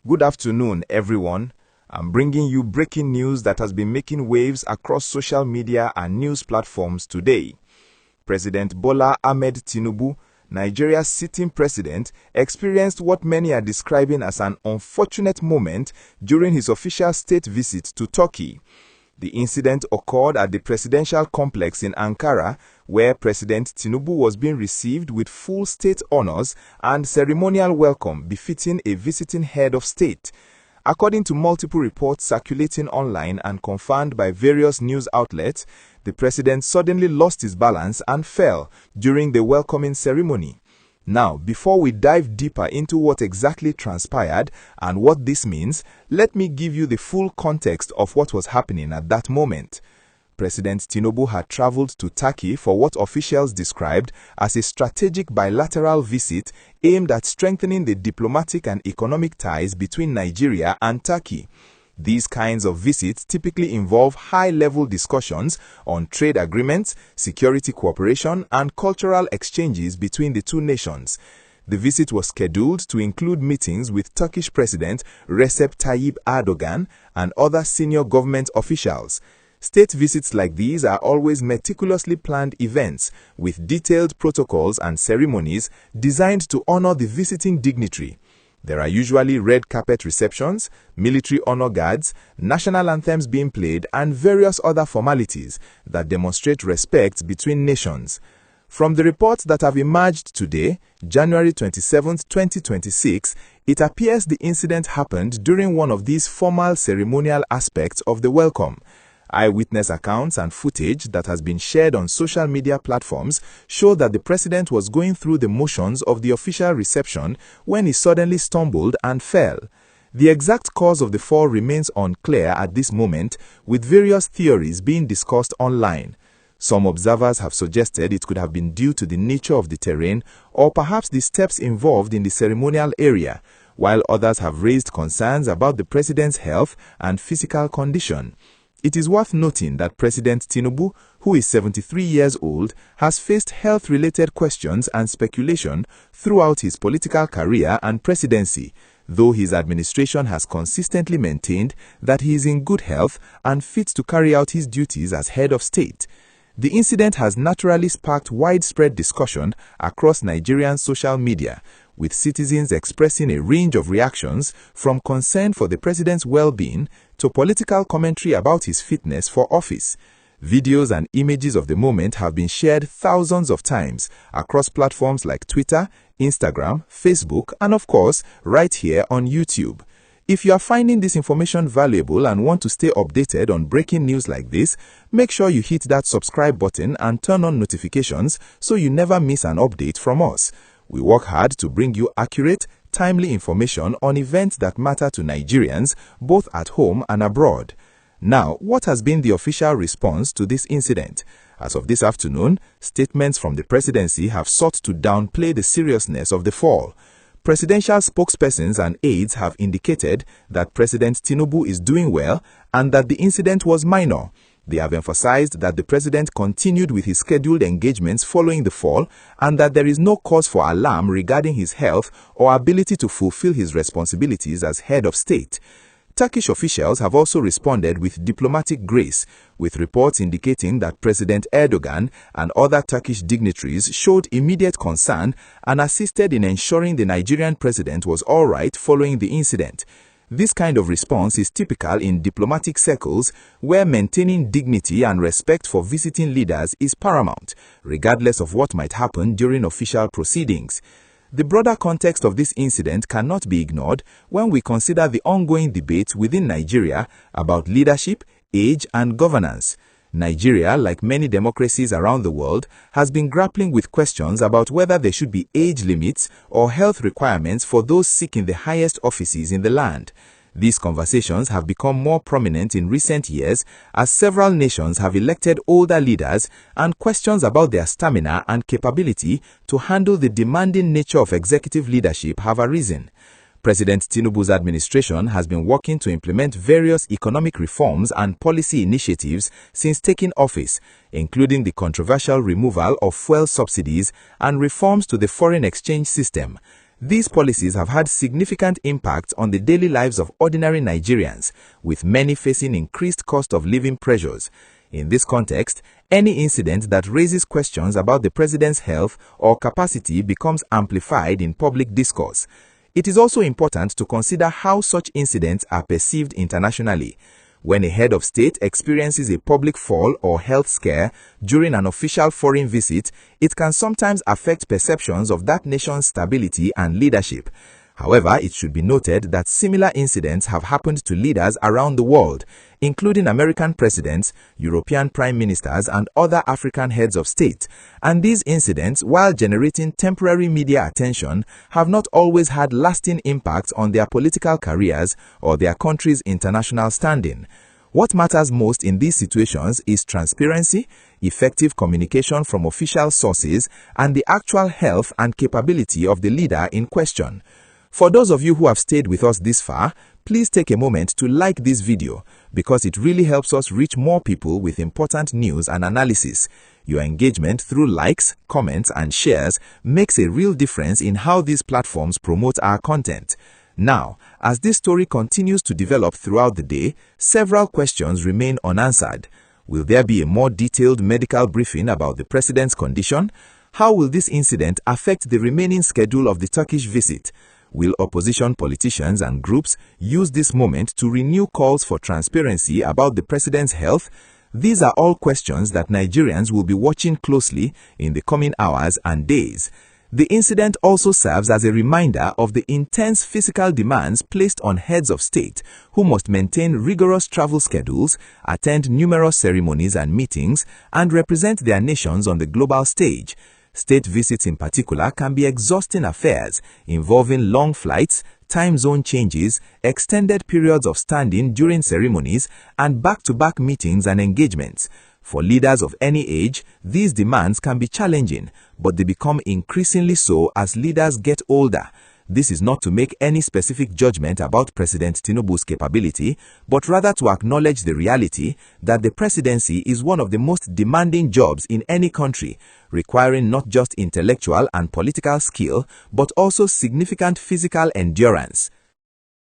Good afternoon, everyone. I'm bringing you breaking news that has been making waves across social media and news platforms today. President Bola Ahmed Tinubu, Nigeria's sitting president, experienced what many are describing as an unfortunate moment during his official state visit to Turkey. The incident occurred at the presidential complex in Ankara, where President Tinubu was being received with full state honors and ceremonial welcome befitting a visiting head of state. According to multiple reports circulating online and confirmed by various news outlets, the president suddenly lost his balance and fell during the welcoming ceremony. Now, before we dive deeper into what exactly transpired and what this means, let me give you the full context of what was happening at that moment. President Tinubu had traveled to Turkey for what officials described as a strategic bilateral visit aimed at strengthening the diplomatic and economic ties between Nigeria and Turkey. These kinds of visits typically involve high-level discussions on trade agreements, security cooperation, and cultural exchanges between the two nations. The visit was scheduled to include meetings with Turkish President Recep Tayyip Erdogan and other senior government officials. State visits like these are always meticulously planned events with detailed protocols and ceremonies designed to honor the visiting dignitary. There are usually red carpet receptions, military honor guards, national anthems being played, and various other formalities that demonstrate respect between nations. From the reports that have emerged today, January 27, 2026, it appears the incident happened during one of these formal ceremonial aspects of the welcome. Eyewitness accounts and footage that has been shared on social media platforms show that the president was going through the motions of the official reception when he suddenly stumbled and fell. The exact cause of the fall remains unclear at this moment, with various theories being discussed online. Some observers have suggested it could have been due to the nature of the terrain or perhaps the steps involved in the ceremonial area, while others have raised concerns about the president's health and physical condition. It is worth noting that President Tinubu, who is 73 years old, has faced health-related questions and speculation throughout his political career and presidency, though his administration has consistently maintained that he is in good health and fit to carry out his duties as head of state. The incident has naturally sparked widespread discussion across Nigerian social media, with citizens expressing a range of reactions from concern for the president's well-being to political commentary about his fitness for office. Videos and images of the moment have been shared thousands of times across platforms like Twitter, Instagram, Facebook, and of course, right here on YouTube. If you are finding this information valuable and want to stay updated on breaking news like this, make sure you hit that subscribe button and turn on notifications so you never miss an update from us. We work hard to bring you accurate, timely information on events that matter to Nigerians, both at home and abroad. Now, what has been the official response to this incident? As of this afternoon, statements from the presidency have sought to downplay the seriousness of the fall. Presidential spokespersons and aides have indicated that President Tinubu is doing well and that the incident was minor. They have emphasized that the president continued with his scheduled engagements following the fall and that there is no cause for alarm regarding his health or ability to fulfill his responsibilities as head of state. Turkish officials have also responded with diplomatic grace, with reports indicating that President Erdogan and other Turkish dignitaries showed immediate concern and assisted in ensuring the Nigerian president was all right following the incident. This kind of response is typical in diplomatic circles where maintaining dignity and respect for visiting leaders is paramount, regardless of what might happen during official proceedings. The broader context of this incident cannot be ignored when we consider the ongoing debate within Nigeria about leadership, age, and governance. Nigeria, like many democracies around the world, has been grappling with questions about whether there should be age limits or health requirements for those seeking the highest offices in the land. These conversations have become more prominent in recent years as several nations have elected older leaders and questions about their stamina and capability to handle the demanding nature of executive leadership have arisen. President Tinubu's administration has been working to implement various economic reforms and policy initiatives since taking office, including the controversial removal of fuel subsidies and reforms to the foreign exchange system. These policies have had significant impact on the daily lives of ordinary Nigerians, with many facing increased cost of living pressures. In this context, any incident that raises questions about the president's health or capacity becomes amplified in public discourse. It is also important to consider how such incidents are perceived internationally. When a head of state experiences a public fall or health scare during an official foreign visit, it can sometimes affect perceptions of that nation's stability and leadership. However, it should be noted that similar incidents have happened to leaders around the world, including American presidents, European prime ministers, and other African heads of state. And these incidents, while generating temporary media attention, have not always had lasting impact on their political careers or their country's international standing. What matters most in these situations is transparency, effective communication from official sources, and the actual health and capability of the leader in question. For those of you who have stayed with us this far, please take a moment to like this video because it really helps us reach more people with important news and analysis. Your engagement through likes, comments, and shares makes a real difference in how these platforms promote our content. Now, as this story continues to develop throughout the day, several questions remain unanswered. Will there be a more detailed medical briefing about the president's condition? How will this incident affect the remaining schedule of the Turkish visit? Will opposition politicians and groups use this moment to renew calls for transparency about the president's health? These are all questions that Nigerians will be watching closely in the coming hours and days. The incident also serves as a reminder of the intense physical demands placed on heads of state who must maintain rigorous travel schedules, attend numerous ceremonies and meetings, and represent their nations on the global stage. State visits in particular can be exhausting affairs, involving long flights, time zone changes, extended periods of standing during ceremonies, and back-to-back meetings and engagements. For leaders of any age, these demands can be challenging, but they become increasingly so as leaders get older. This is not to make any specific judgment about President Tinubu's capability, but rather to acknowledge the reality that the presidency is one of the most demanding jobs in any country, requiring not just intellectual and political skill, but also significant physical endurance.